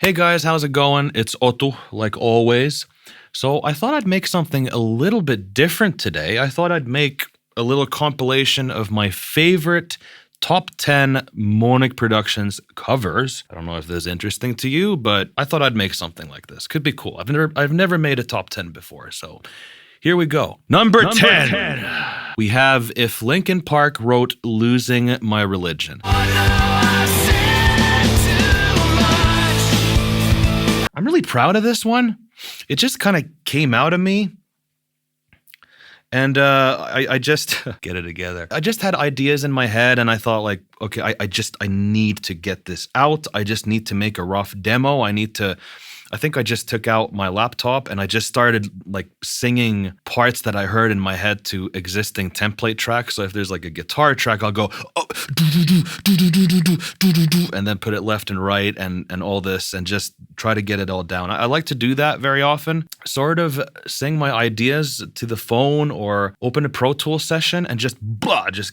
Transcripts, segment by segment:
Hey guys, how's it going? It's Otto, like always. So I thought I'd make something a little bit different today. I thought I'd make a little compilation of my favorite top 10 Moonic Productions covers. I don't know if this is interesting to you, but I thought I'd make something like this. Could be cool. I've never made a top 10 before, so here we go. Number 10. We have If Linkin Park Wrote Losing My Religion. I'm really proud of this one. It just kind of came out of me. And I just get it together. I just had ideas in my head and I thought like, okay, I need to get this out. I just need to make a rough demo. I think I just took out my laptop and I just started like singing parts that I heard in my head to existing template tracks. So if there's like a guitar track, I'll go, oh, and then put it left and right and all this and just try to get it all down. I like to do that very often, sort of sing my ideas to the phone or open a Pro Tools session and just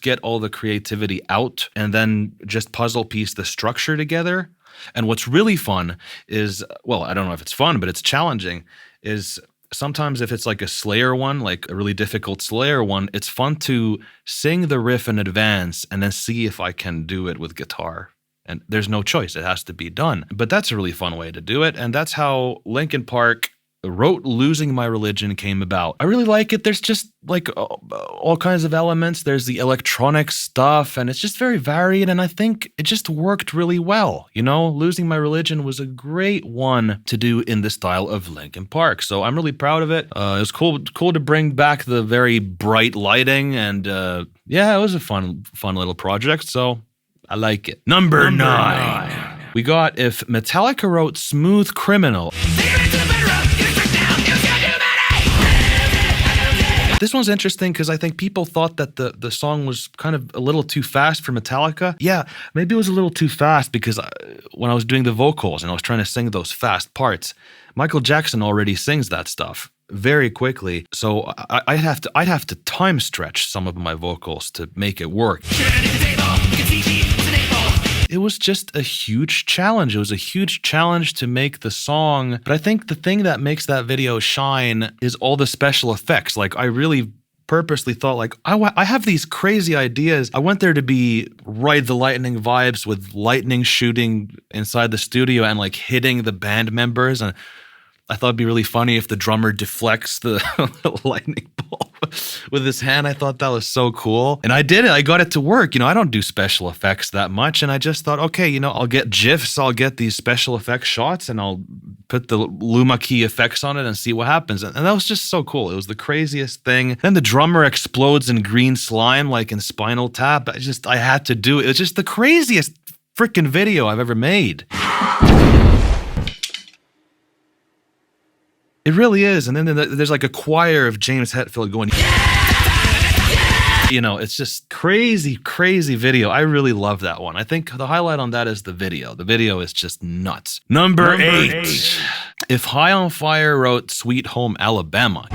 get all the creativity out and then just puzzle piece the structure together. And what's really fun is, well, I don't know if it's fun, but it's challenging, is sometimes if it's like a Slayer one, like a really difficult Slayer one, it's fun to sing the riff in advance and then see if I can do it with guitar. And there's no choice. It has to be done. But that's a really fun way to do it. And that's how Linkin Park Wrote Losing My Religion came about. I really like it. There's just like all kinds of elements. There's the electronic stuff and it's just very varied. And I think it just worked really well. You know, Losing My Religion was a great one to do in the style of Linkin Park. So I'm really proud of it. It was cool to bring back the very bright lighting. And yeah, it was a fun little project. So I like it. Number 9. We got If Metallica Wrote Smooth Criminal. This one's interesting because I think people thought that the song was kind of a little too fast for Metallica. Yeah, maybe it was a little too fast because when I was doing the vocals and I was trying to sing those fast parts, Michael Jackson already sings that stuff very quickly. So I'd have to time stretch some of my vocals to make it work. It was just a huge challenge. It was a huge challenge to make the song. But I think the thing that makes that video shine is all the special effects. Like I really purposely thought like, I have these crazy ideas. I went there to be Ride the Lightning vibes with lightning shooting inside the studio and like hitting the band members. And I thought it'd be really funny if the drummer deflects the lightning bolt with his hand. I thought that was so cool. And I did it. I got it to work. You know, I don't do special effects that much. And I just thought, okay, you know, I'll get GIFs. I'll get these special effects shots and I'll put the Luma key effects on it and see what happens. And that was just so cool. It was the craziest thing. Then the drummer explodes in green slime like in Spinal Tap. I had to do it. It was just the craziest freaking video I've ever made. It really is. And then there's like a choir of James Hetfield going, you know, it's just crazy, crazy video. I really love that one. I think the highlight on that is the video. The video is just nuts. Number 8. If High on Fire Wrote Sweet Home Alabama.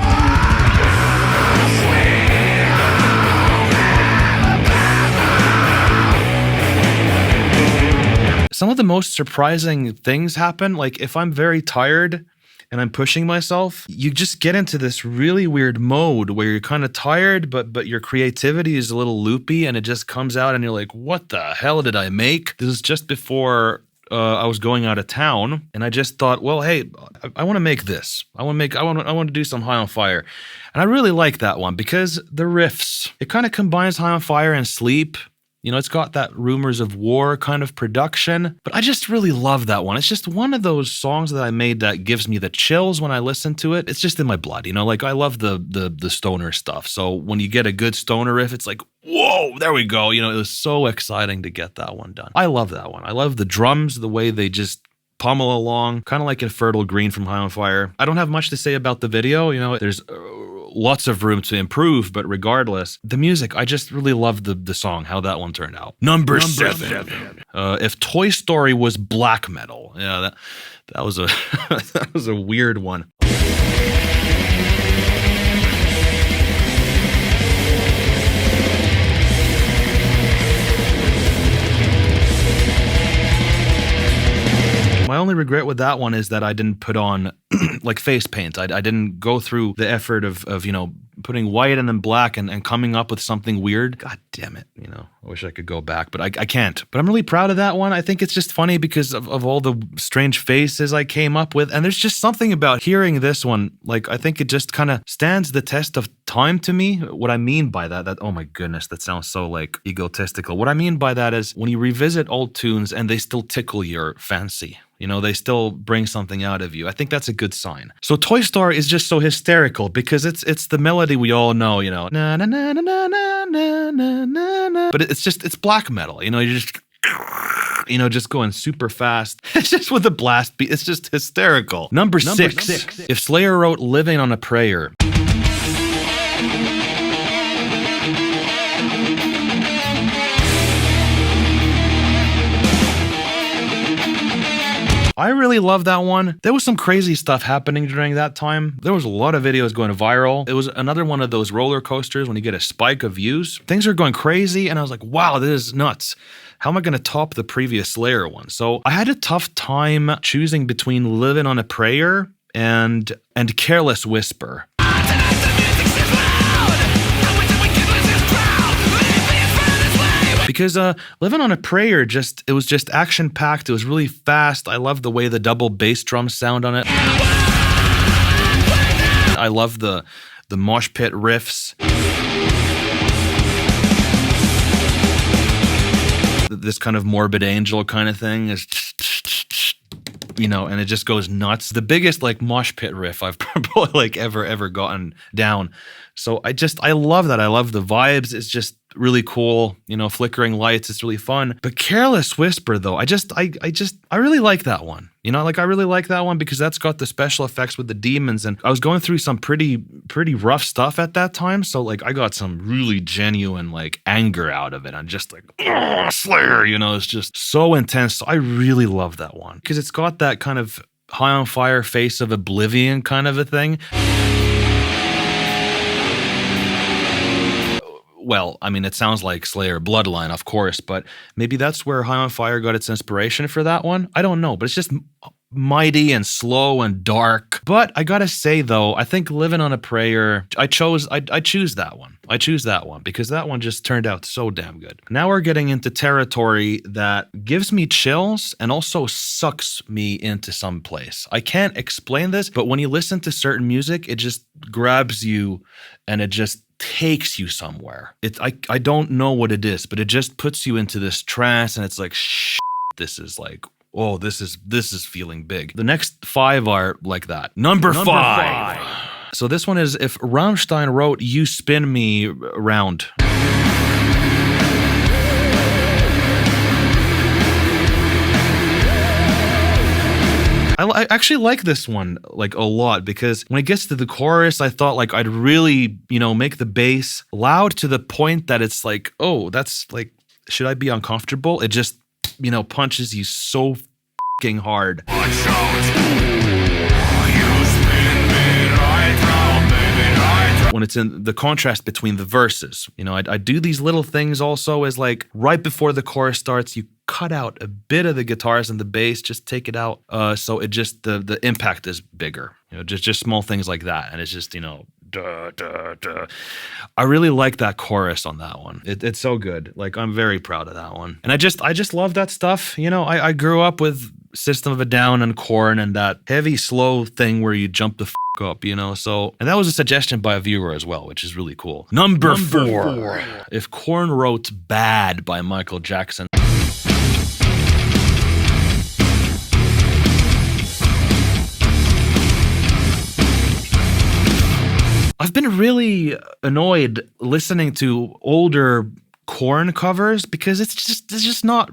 Some of the most surprising things happen. Like if I'm very tired and I'm pushing myself, you just get into this really weird mode where you're kind of tired, but your creativity is a little loopy and it just comes out and you're like, what the hell did I make? This is just before I was going out of town and I just thought, well, hey, I want to make this. I want to do some High on Fire. And I really like that one because the riffs, it kind of combines High on Fire and Sleep. You know, it's got that Rumors of War kind of production, but I just really love that one. It's just one of those songs that I made that gives me the chills when I listen to it. It's just in my blood, you know, like I love the stoner stuff. So when you get a good stoner riff, it's like, whoa, there we go. You know, it was so exciting to get that one done. I love that one. I love the drums, the way they just pummel along, kind of like in Fertile Green from High on Fire. I don't have much to say about the video. You know, there's lots of room to improve, but regardless, the music, I just really love the song, how that one turned out. Number 7. If Toy Story was black metal. Yeah, that was a that was a weird one. My only regret with that one is that I didn't put on like face paint. I didn't go through the effort of putting white and then black and coming up with something weird. God damn it. I wish I could go back, but I can't. But I'm really proud of that one. I think it's just funny because of all the strange faces I came up with. And there's just something about hearing this one. Like, I think it just kind of stands the test of time to me. What I mean by that, oh my goodness, that sounds so like egotistical. What I mean by that is when you revisit old tunes and they still tickle your fancy. They still bring something out of you. I think that's a good sign. So Toy Story is just so hysterical because it's the melody we all know, na na na na na na na na na. But it's black metal. You just going super fast. It's just with a blast beat. It's just hysterical. Number six. If Slayer wrote "Living on a Prayer." I really love that one. There was some crazy stuff happening during that time. There was a lot of videos going viral. It was another one of those roller coasters when you get a spike of views. Things are going crazy, and I was like, wow, this is nuts. How am I going to top the previous Slayer one? So I had a tough time choosing between Living on a Prayer and Careless Whisper. Because Living on a Prayer, it was just action-packed. It was really fast. I love the way the double bass drums sound on it. I love the mosh pit riffs. This kind of Morbid Angel kind of thing is, and it just goes nuts. The biggest mosh pit riff I've probably ever gotten down. So I love that. I love the vibes. It's just really cool. Flickering lights. It's really fun. But Careless Whisper though, I really like that one. I really like that one because that's got the special effects with the demons, and I was going through some pretty rough stuff at that time. So I got some really genuine anger out of it. I'm just Slayer, it's just so intense. So I really love that one because it's got that kind of High on Fire, Face of Oblivion kind of a thing. Well, I mean, it sounds like Slayer Bloodline, of course, but maybe that's where High on Fire got its inspiration for that one. I don't know, but it's just mighty and slow and dark. But I gotta say though, I think Living on a Prayer, I choose that one. I choose that one because that one just turned out so damn good. Now we're getting into territory that gives me chills and also sucks me into some place. I can't explain this, but when you listen to certain music, it just grabs you and it just takes you somewhere. I don't know what it is, but it just puts you into this trance and it's like, this is oh, this is feeling big. The next 5 are like that. Number five. So this one is if Rammstein wrote You Spin Me Round. I actually like this one a lot because when it gets to the chorus, I thought I'd really, make the bass loud to the point that it's oh, that's should I be uncomfortable? It just, punches you so fucking hard. When it's in the contrast between the verses, I do these little things also as right before the chorus starts, you cut out a bit of the guitars and the bass, just take it out. So it just, the impact is bigger, just small things like that. And it's just, duh, duh, duh. I really like that chorus on that one. It's so good. I'm very proud of that one. And I just love that stuff. I grew up with System of a Down and Korn and that heavy, slow thing where you jump the up, so, and that was a suggestion by a viewer as well, which is really cool. Number four. If Korn wrote Bad by Michael Jackson. I've been really annoyed listening to older Korn covers because it's just not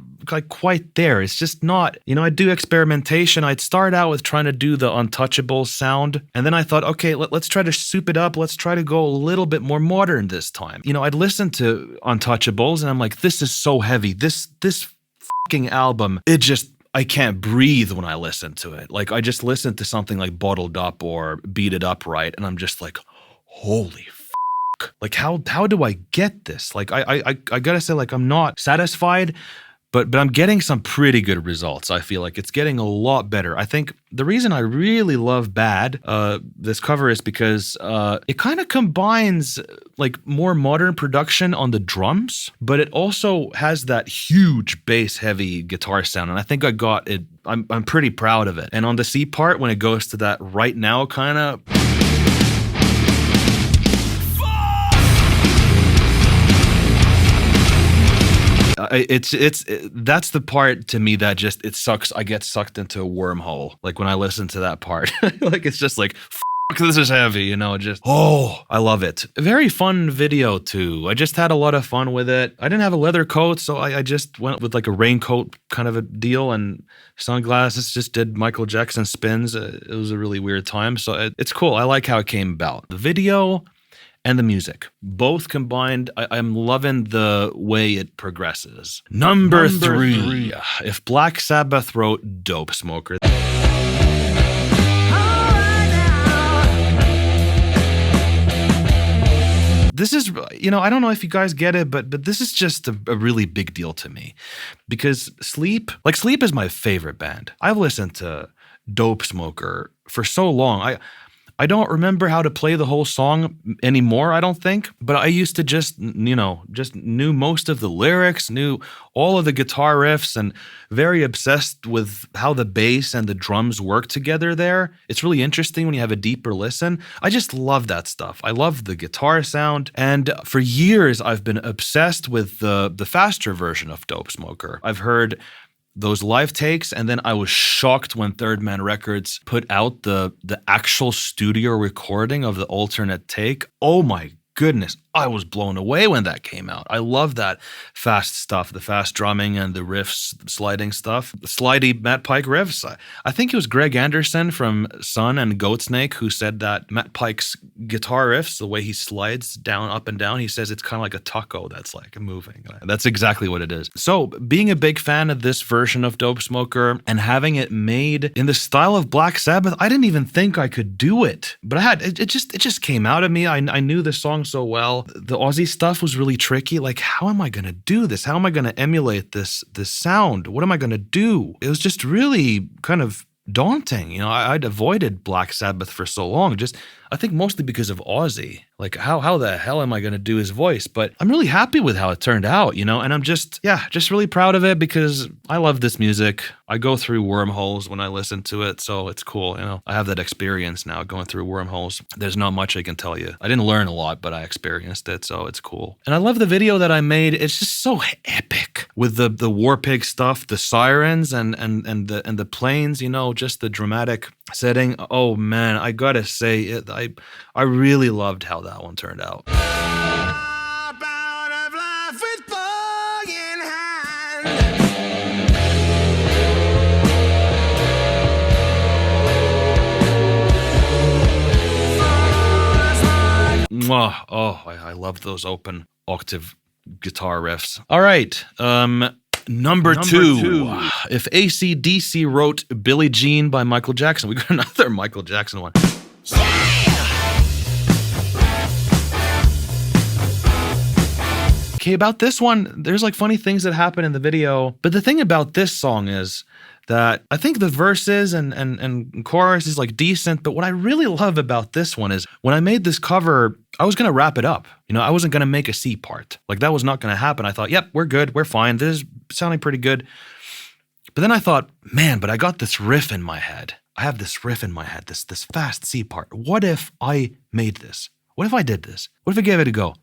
quite there. It's just not, I do experimentation. I'd start out with trying to do the Untouchables sound, and then I thought, okay, let's try to soup it up. Let's try to go a little bit more modern this time. I'd listen to Untouchables and I'm like, this is so heavy. This fucking album, I can't breathe when I listen to it. I just listened to something like Bottled Up or Beat It Up Right, and I'm just like, holy fuck. How do I get this? I gotta say, I'm not satisfied, But I'm getting some pretty good results. I feel like it's getting a lot better. I think the reason I really love Bad, this cover, is because it kind of combines like more modern production on the drums, but it also has that huge bass heavy guitar sound. And I think I got it. I'm pretty proud of it. And on the C part, when it goes to that right now kind of, that's the part to me that just, it sucks. I get sucked into a wormhole. Like when I listen to that part, like it's just like, this is heavy, you know, just, oh, I love it. A very fun video too. I just had a lot of fun with it. I didn't have a leather coat, so I just went with like a raincoat kind of a deal and sunglasses, just did Michael Jackson spins. It was a really weird time. So it's cool. I like how it came about. The video and the music, both combined, I'm loving the way it progresses. Number three. If Black Sabbath wrote Dopesmoker. This is, you know, I don't know if you guys get it, but this is just a really big deal to me. Because Sleep is my favorite band. I've listened to Dopesmoker for so long. I don't remember how to play the whole song anymore, I don't think. But I used to just knew most of the lyrics, knew all of the guitar riffs, and very obsessed with how the bass and the drums work together there. It's really interesting when you have a deeper listen. I just love that stuff. I love the guitar sound. And for years, I've been obsessed with the faster version of Dopesmoker. I've heard those live takes, and then I was shocked when Third Man Records put out the actual studio recording of the alternate take. Oh my goodness, I was blown away when that came out. I love that fast stuff, the fast drumming and the riffs, sliding stuff, the slidey Matt Pike riffs. I think it was Greg Anderson from Sun and Goatsnake who said that Matt Pike's guitar riffs, the way he slides down, up and down, he says it's kind of like a taco that's like moving. That's exactly what it is. So being a big fan of this version of Dopesmoker and having it made in the style of Black Sabbath, I didn't even think I could do it. But it just came out of me. I knew the song so well. The Aussie stuff was really tricky. Like, how am I going to do this? How am I going to emulate this sound? What am I going to do? It was just really kind of daunting. You know, I'd avoided Black Sabbath for so long, just I think mostly because of Ozzy. Like, how the hell am I going to do his voice? But I'm really happy with how it turned out, you know, and I'm just really proud of it because I love this music. I go through wormholes when I listen to it, so it's cool, you know. I have that experience now going through wormholes. There's not much I can tell you. I didn't learn a lot, but I experienced it, so it's cool. And I love the video that I made. It's just so epic with the War Pig stuff, the sirens and the planes, you know, just the dramatic setting. Oh man, I gotta say, I really loved how that one turned out. Oh, I love those open octave guitar riffs. All right, Number two. If AC/DC wrote Billie Jean by Michael Jackson. We got another Michael Jackson one. Okay, about this one, there's like funny things that happen in the video. But the thing about this song is that I think the verses and chorus is like decent, but what I really love about this one is when I made this cover, I was gonna wrap it up. You know, I wasn't gonna make a C part. Like that was not gonna happen. I thought, yep, we're good, we're fine. This is sounding pretty good. But then I thought, man, but I got this riff in my head. I have this riff in my head, this fast C part. What if I made this? What if I did this? What if I gave it a go?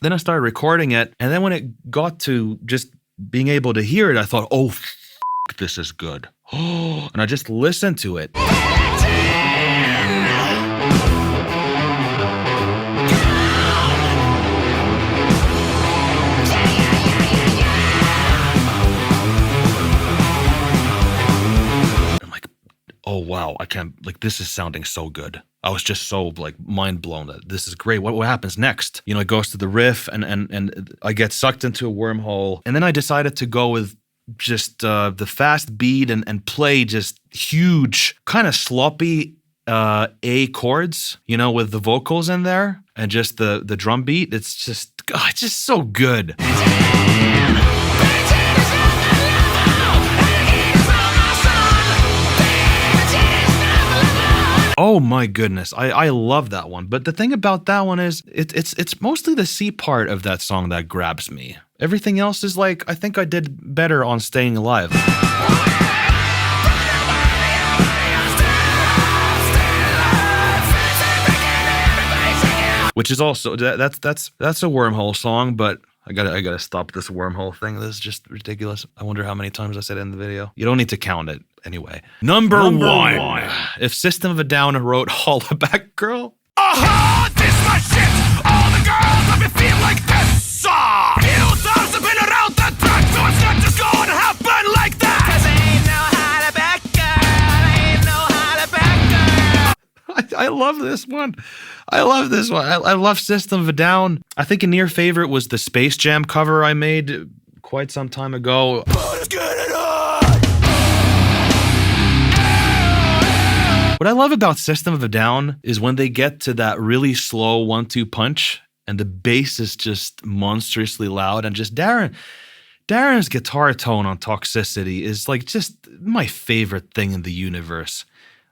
Then I started recording it, and then when it got to just being able to hear it, I thought, oh, this is good. And I just listened to it. I'm like, oh wow, I can't, like, this is sounding so good. I was just so like mind blown that this is great. What happens next? You know, it goes to the riff and I get sucked into a wormhole. And then I decided to go with just the fast beat and play just huge, kind of sloppy A chords, you know, with the vocals in there and just the drum beat. It's just so good. Oh my goodness, I love that one. But the thing about that one is it's mostly the C part of that song that grabs me. Everything else is like, I think I did better on Staying Alive. Which is also that's a Wormhole song, but I gotta stop this Wormhole thing. This is just ridiculous. I wonder how many times I said it in the video. You don't need to count it anyway. Number one. If System of a Down wrote Hollaback Girl. This my shit. All the girls let me feel like this. Few times I've been around that track, so it's not just gonna happen like that. 'Cause ain't no Hollaback girl, ain't no Hollaback girl. I love this one. I love this one. I love System of a Down. I think a near favorite was the Space Jam cover I made quite some time ago. What I love about System of a Down is when they get to that really slow 1-2 punch and the bass is just monstrously loud, and just Darren's guitar tone on Toxicity is like just my favorite thing in the universe.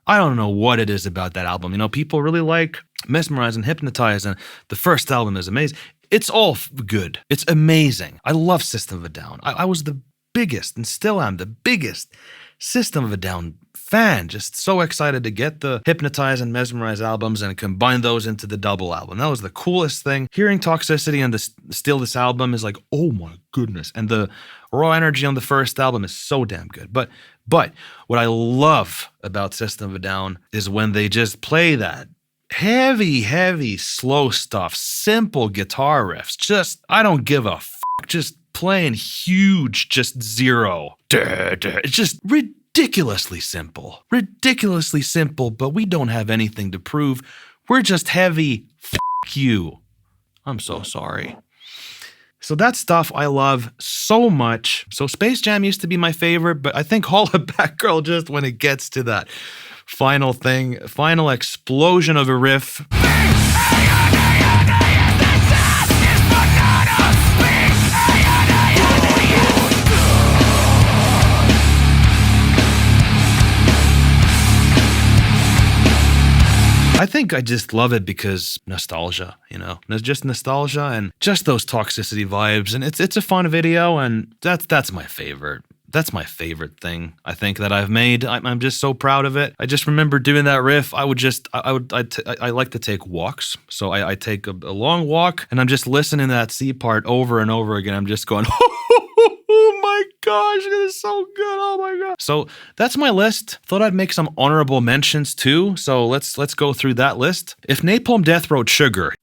I don't know what it is about that album. You know, people really like Mesmerize and Hypnotize, and the first album is amazing. It's all good. It's amazing. I love System of a Down. I was the biggest, and still am the biggest System of a Down fan. Just so excited to get the Hypnotize and Mesmerize albums and combine those into the double album. That was the coolest thing. Hearing Toxicity and still this album is like, oh my goodness. And the raw energy on the first album is so damn good. But what I love about System of a Down is when they just play that heavy, slow stuff, simple guitar riffs. Just, I don't give a fuck. Just playing huge, just zero. It's just ridiculously simple, but we don't have anything to prove. We're just heavy. Fuck you. I'm so sorry. So that stuff I love so much. So Space Jam used to be my favorite, but I think Hollaback Girl, just when it gets to that final thing, final explosion of a riff. I think I just love it because nostalgia, you know, it's just nostalgia and just those Toxicity vibes. And it's a fun video, and that's my favorite. That's my favorite thing I think that I've made. I'm just so proud of it. I just remember doing that riff. I like to take walks. So I take a long walk and I'm just listening to that C part over and over again. I'm just going, oh my gosh, it is so good. Oh my god. So that's my list. Thought I'd make some honorable mentions too. So let's go through that list. If Napalm Death wrote Sugar.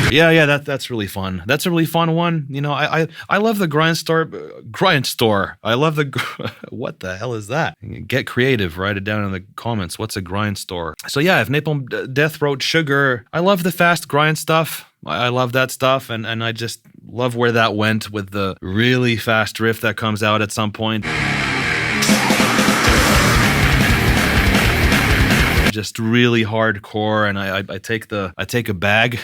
Yeah, that's really fun. That's a really fun one. You know, I love the grind store. I love the what the hell is that? Get creative. Write it down in the comments. What's a grind store? So yeah, if Napalm Death wrote Sugar, I love the fast grind stuff. I love that stuff, and I just love where that went with the really fast riff that comes out at some point. Just really hardcore, and I take a bag.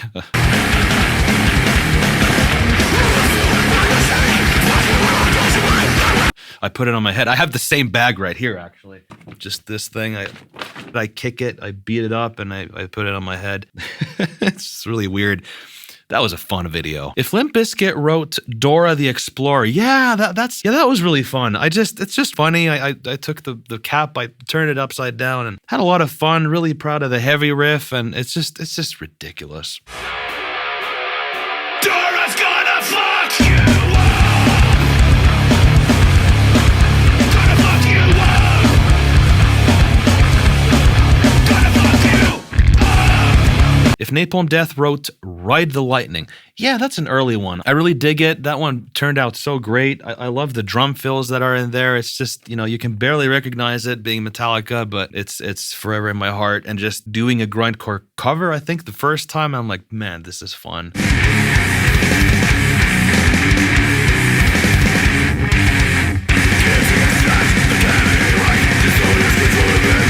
I put it on my head. I have the same bag right here, actually. Just this thing. I kick it, I beat it up, and I put it on my head. It's really weird. That was a fun video. If Limp Bizkit wrote Dora the Explorer, that was really fun. It's just funny. I took the cap, I turned it upside down, and had a lot of fun. Really proud of the heavy riff, and it's just ridiculous. Dora's gonna fuck you up. Gonna fuck you up. Gonna fuck you up. If Napalm Death wrote Ride the Lightning, yeah, that's an early one. I really dig it. That one turned out so great. I love the drum fills that are in there. It's just, you know, you can barely recognize it being Metallica, but it's forever in my heart. And just doing a grindcore cover, I think the first time, I'm like, man, this is fun.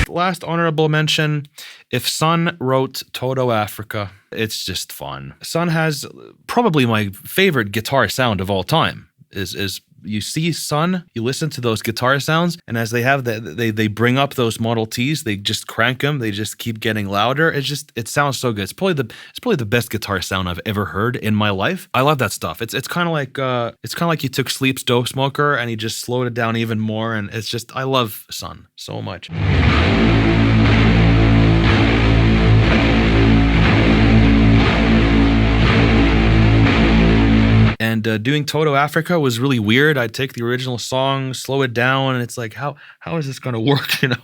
Last honorable mention, if Sun wrote Toto Africa, it's just fun. Sun has probably my favorite guitar sound of all time. is you see Sun, you listen to those guitar sounds, and as they have they bring up those Model Ts, they just crank them, they just keep getting louder. It sounds so good. It's probably the best guitar sound I've ever heard in my life. I love that stuff. It's kind of like you took Sleep's Dopesmoker and you just slowed it down even more, and it's just, I love Sun so much. And doing Toto Africa was really weird. I'd take the original song, slow it down, and it's like, how is this going to work? You know,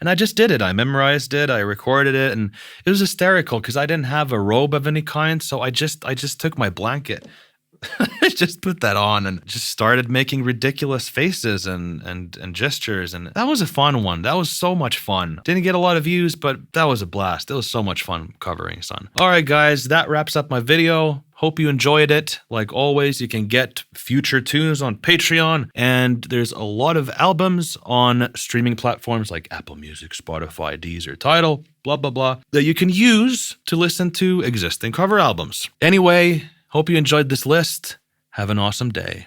and I just did it. I memorized it. I recorded it, and it was hysterical because I didn't have a robe of any kind. So I just took my blanket, I just put that on, and just started making ridiculous faces and gestures. And that was a fun one. That was so much fun. Didn't get a lot of views, but that was a blast. It was so much fun covering Sun. All right, guys, that wraps up my video. Hope you enjoyed it. Like always, you can get future tunes on Patreon, and there's a lot of albums on streaming platforms like Apple Music, Spotify, Deezer, Tidal, blah, blah, blah, that you can use to listen to existing cover albums. Anyway, hope you enjoyed this list. Have an awesome day.